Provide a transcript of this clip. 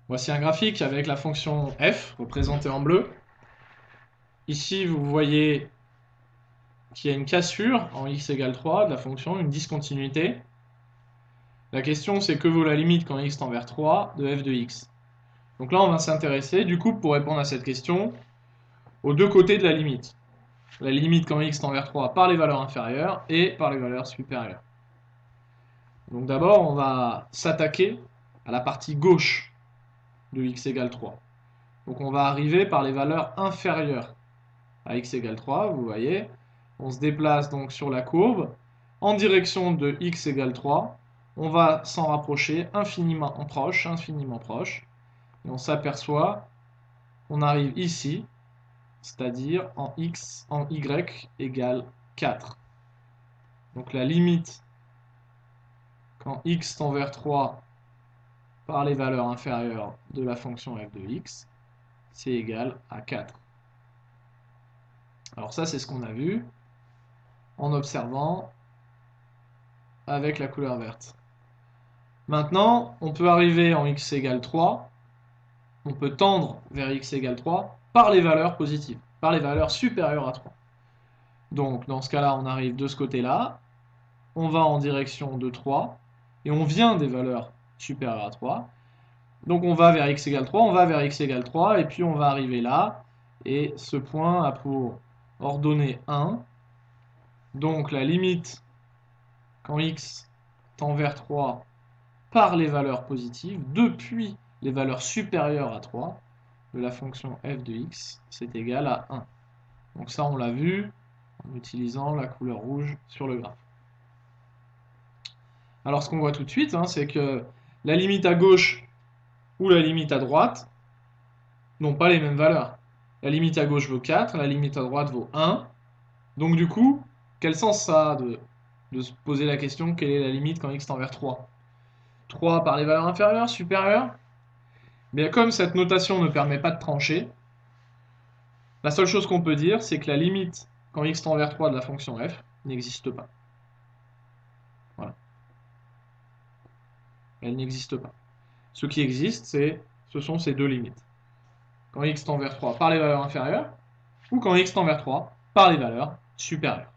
Voici un graphique avec la fonction f, représentée en bleu. Ici, vous voyez qu'il y a une cassure en x égale 3 de la fonction, une discontinuité. La question, c'est que vaut la limite quand x tend vers 3 de f de x. Donc là, on va s'intéresser, du coup, pour répondre à cette question, aux deux côtés de la limite. La limite quand x tend vers 3 par les valeurs inférieures et par les valeurs supérieures. Donc d'abord, on va s'attaquer à la partie gauche de x égale 3. Donc on va arriver par les valeurs inférieures à x égale 3, vous voyez. On se déplace donc sur la courbe en direction de x égale 3. On va s'en rapprocher infiniment proche. Et on s'aperçoit qu'on arrive ici, c'est-à-dire en y égale 4. Donc la limite quand x tend vers 3 par les valeurs inférieures de la fonction f de x, c'est égal à 4. Alors ça, c'est ce qu'on a vu en observant avec la couleur verte. Maintenant, on peut arriver en x égale 3, on peut tendre vers x égale 3 par les valeurs positives, par les valeurs supérieures à 3. Donc dans ce cas-là, on arrive de ce côté-là, on va en direction de 3, et on vient des valeurs supérieures à 3. Donc on va vers x égale 3, on va vers x égale 3, et puis on va arriver là, et ce point a pour ordonnée 1. Donc la limite quand x tend vers 3 par les valeurs positives, depuis les valeurs supérieures à 3, de la fonction f de x, c'est égal à 1. Donc ça, on l'a vu en utilisant la couleur rouge sur le graphe. Alors ce qu'on voit tout de suite, c'est que la limite à gauche ou la limite à droite n'ont pas les mêmes valeurs. La limite à gauche vaut 4, la limite à droite vaut 1. Donc du coup, quel sens ça a de se poser la question quelle est la limite quand x tend vers 3 ? 3 par les valeurs inférieures, supérieures ? Mais comme cette notation ne permet pas de trancher, la seule chose qu'on peut dire, c'est que la limite quand x tend vers 3 de la fonction f n'existe pas. Voilà. Elle n'existe pas. Ce qui existe, ce sont ces deux limites. Quand x tend vers 3 par les valeurs inférieures, ou quand x tend vers 3 par les valeurs supérieures.